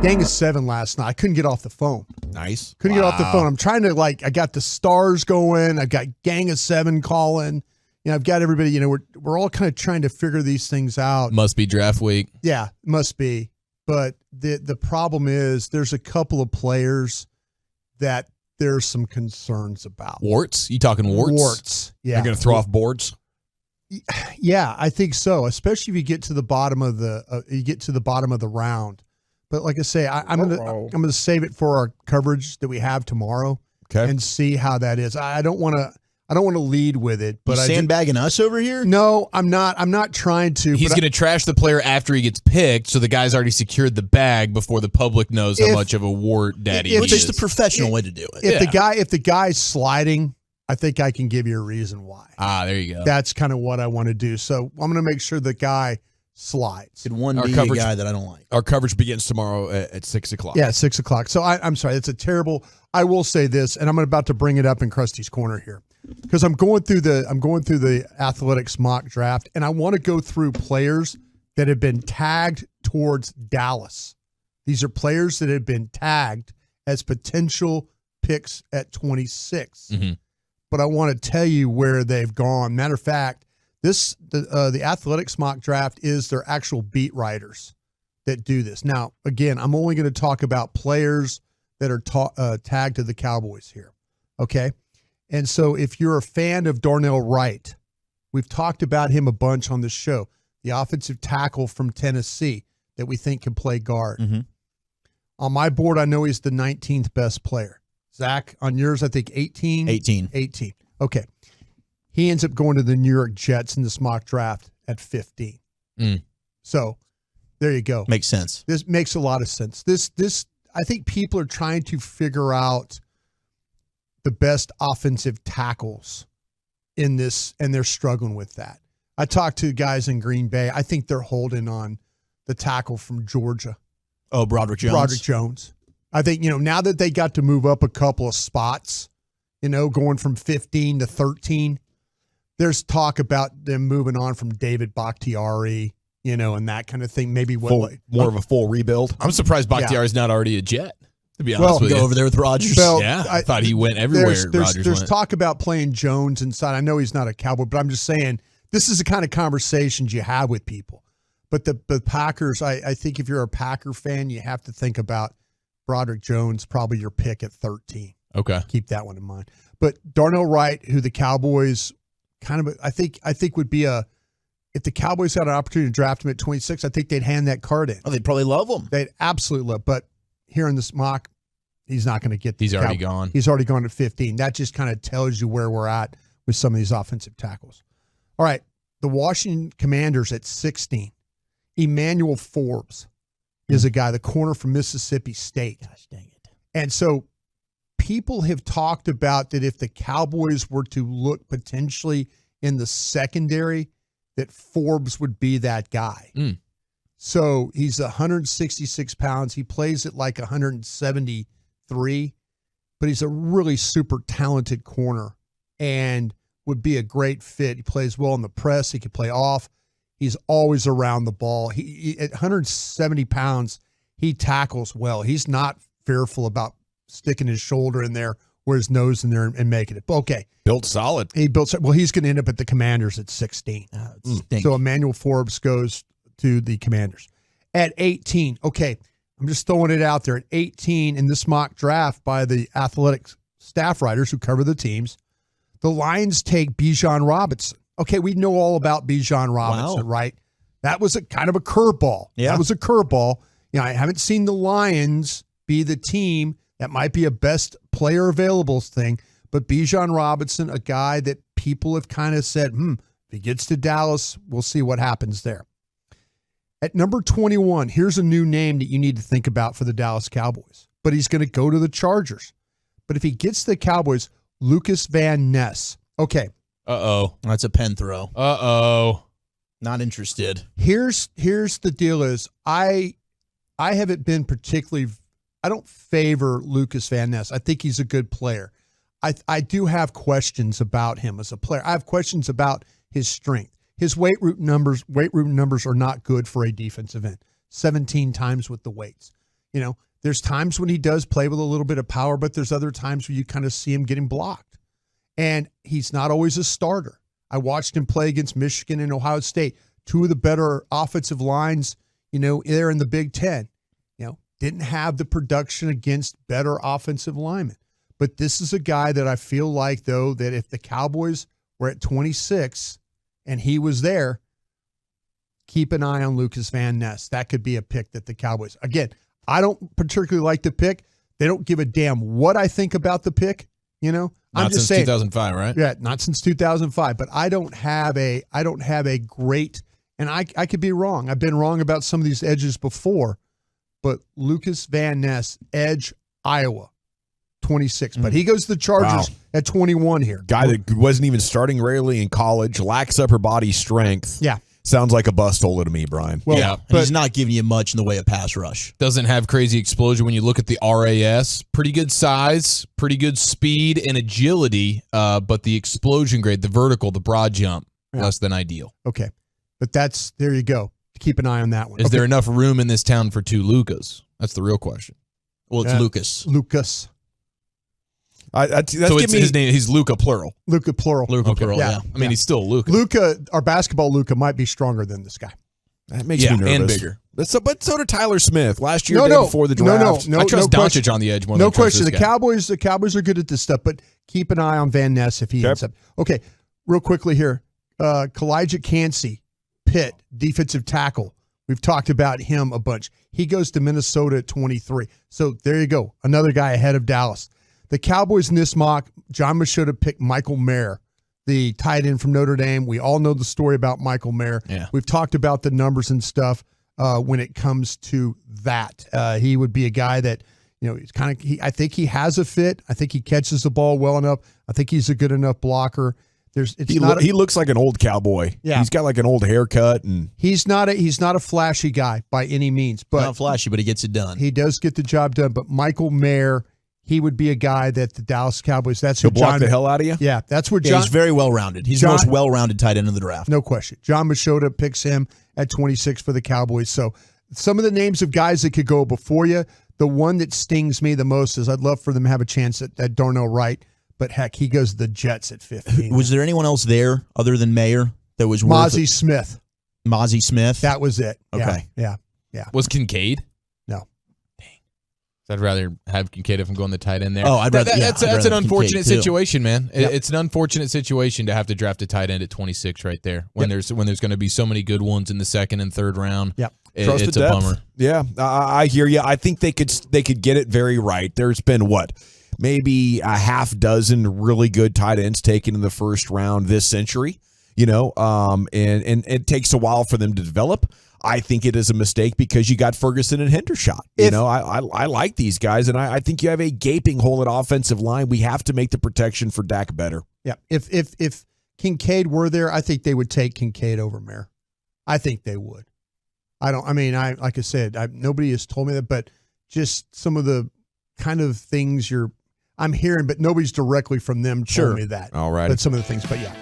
Gang of 7 last night. I couldn't get off the phone. Nice. Couldn't get off the phone. I'm trying to, I got the stars going. I got Gang of 7 calling. I've got everybody, we're all kind of trying to figure these things out. Must be draft week. Yeah, must be. But the problem is there's a couple of players that there's some concerns about. Warts? You talking warts? Warts. Yeah. You're going to throw off boards? Yeah, I think so. Especially if you get to the bottom of the round. But like I say, I'm gonna save it for our coverage that we have tomorrow, and see how that is. I don't want to lead with it, but you sandbagging us over here? No, I'm not. I'm not trying to. He's going to trash the player after he gets picked, so the guy's already secured the bag before the public knows how much of a wart daddy he is. Which is the professional way to do it. If the guy's sliding, I think I can give you a reason why. There you go. That's kind of what I want to do. So I'm going to make sure the guy slides. Could one be a guy that I don't like? Our coverage begins tomorrow at 6 o'clock. Yeah, 6 o'clock. So I'm sorry. It's a terrible. I will say this, and I'm about to bring it up in Krusty's Corner here, because I'm going through the athletics mock draft, and I want to go through players that have been tagged towards Dallas. These are players that have been tagged as potential picks at 26. Mm-hmm. But I want to tell you where they've gone. Matter of fact, the athletics mock draft is their actual beat writers that do this. Now, again, I'm only going to talk about players that are tagged to the Cowboys here, okay? And so if you're a fan of Darnell Wright, we've talked about him a bunch on the show, the offensive tackle from Tennessee that we think can play guard. Mm-hmm. On my board, I know he's the 19th best player. Zach, on yours, I think 18? 18. Okay. He ends up going to the New York Jets in this mock draft at 15. So there you go. Makes sense. This makes a lot of sense. This I think people are trying to figure out the best offensive tackles in this, and they're struggling with that. I talked to guys in Green Bay. I think they're holding on the tackle from Georgia. Oh, Broderick Jones. I think, now that they got to move up a couple of spots, going from 15 to 13, there's talk about them moving on from David Bakhtiari, and that kind of thing. Maybe more of a full rebuild. I'm surprised Bakhtiari's not already a Jet, to be honest with you. Go over there with Rodgers. I thought he went everywhere. There's talk about playing Jones inside. I know he's not a Cowboy, but I'm just saying this is the kind of conversations you have with people. But the Packers, I think if you're a Packer fan, you have to think about Broderick Jones, probably your pick at 13. Okay. Keep that one in mind. But Darnell Wright, who the Cowboys kind of, I think would be if the Cowboys had an opportunity to draft him at 26, I think they'd hand that card in. Oh, they'd probably love him. They'd absolutely love. But here in this mock, he's not going to get. He's already gone. He's already gone at 15. That just kind of tells you where we're at with some of these offensive tackles. All right, the Washington Commanders at 16. Emmanuel Forbes is a guy, the corner from Mississippi State. Gosh dang it. And so people have talked about that if the Cowboys were to look potentially in the secondary, that Forbes would be that guy. So he's 166 pounds. He plays at like 173, but he's a really super talented corner and would be a great fit. He plays well in the press. He can play off. He's always around the ball. He at 170 pounds, he tackles well. He's not fearful about sticking his shoulder in there or his nose in there and making it. But okay. Built solid. He's going to end up at the Commanders at 16. So Emmanuel Forbes goes to the Commanders. At 18, okay, I'm just throwing it out there. At 18 in this mock draft by the athletic staff writers who cover the teams, the Lions take Bijan Robinson. Okay, we know all about Bijan Robinson, right? That was a kind of a curveball. Yeah. That was a curveball. I haven't seen the Lions be the team that might be a best player available thing, but Bijan Robinson, a guy that people have kind of said, if he gets to Dallas, we'll see what happens there. At number 21, here's a new name that you need to think about for the Dallas Cowboys, but he's going to go to the Chargers. But if he gets to the Cowboys, Lucas Van Ness. Okay. Uh-oh. That's a pen throw. Uh-oh. Not interested. Here's the deal is I haven't been particularly – I don't favor Lucas Van Ness. I think he's a good player. I do have questions about him as a player. I have questions about his strength. His weight room numbers are not good for a defensive end. 17 times with the weights. There's times when he does play with a little bit of power, but there's other times where you kind of see him getting blocked. And he's not always a starter. I watched him play against Michigan and Ohio State, two of the better offensive lines, there in the Big Ten. Didn't have the production against better offensive linemen. But this is a guy that I feel like, though, that if the Cowboys were at 26 and he was there, keep an eye on Lucas Van Ness. That could be a pick that the Cowboys, again, I don't particularly like the pick. They don't give a damn what I think about the pick. I'm not just since saying, 2005, right? Yeah, not since 2005. But I don't have a great, and I could be wrong. I've been wrong about some of these edges before. But Lucas Van Ness, edge, Iowa, 26. But he goes to the Chargers at 21 here. Guy that wasn't even starting rarely in college, lacks upper body strength. Yeah. Sounds like a bust hole to me, Brian. Well, yeah. But he's not giving you much in the way of pass rush. Doesn't have crazy explosion when you look at the RAS. Pretty good size, pretty good speed and agility, but the explosion grade, the vertical, the broad jump, less than ideal. Okay. But there you go. Keep an eye on that one. Is there enough room in this town for two Lucas? That's the real question. Well, it's Lucas. Lucas. So it's his name. He's Luca plural. Luca plural. Luca plural, yeah. I mean, he's still Luca. Luca, our basketball Luca might be stronger than this guy. That makes me nervous. And bigger. But so did Tyler Smith last year, before the draft. No, I trust Doncic on the edge more than I trust question. this The Cowboys are good at this stuff, but keep an eye on Van Ness if he ends up. Okay, real quickly here. Kalijah Cansey, Pitt, defensive tackle. We've talked about him a bunch. He goes to Minnesota at 23. So there you go. Another guy ahead of Dallas. The Cowboys in this mock, John Machota picked Michael Mayer, the tight end from Notre Dame. We all know the story about Michael Mayer. Yeah. We've talked about the numbers and stuff when it comes to that. He would be a guy that, he's I think he has a fit. I think he catches the ball well enough. I think he's a good enough blocker. He looks like an old cowboy. Yeah. He's got like an old haircut, and he's not a flashy guy by any means, but not flashy, but he gets it done. He does get the job done. But Michael Mayer, he would be a guy that the Dallas Cowboys. That's who he'll block the hell out of you. Yeah, that's where John. He's very well rounded. He's the most well rounded tight end in the draft. No question. John Machota picks him at 26 for the Cowboys. So some of the names of guys that could go before you. The one that stings me the most is I'd love for them to have a chance at Darnell Wright. But heck, he goes to the Jets at 15. Was there anyone else there other than Mayer that was worth Mozzie Smith? Mozzie Smith? That was it. Okay. Yeah. Was Kincaid? No. Dang. I'd rather have Kincaid if I'm going the tight end there. Oh, I'd rather. That's I'd an rather unfortunate Kincaid, too. situation, man. Yep. It's an unfortunate situation to have to draft a tight end at 26 right there when there's going to be so many good ones in the second and third round. Yep. It's a bummer. Yeah, I hear you. I think they could get it very right. There's been maybe a half dozen really good tight ends taken in the first round this century, and it takes a while for them to develop. I think it is a mistake because you got Ferguson and Hendershot. I like these guys, and I think you have a gaping hole at offensive line. We have to make the protection for Dak better. Yeah. If Kincaid were there, I think they would take Kincaid over Mayer. I think they would. Like I said, nobody has told me that, but just some of the kind of things I'm hearing, but nobody's directly from them told me that. All right. But some of the things, but yeah.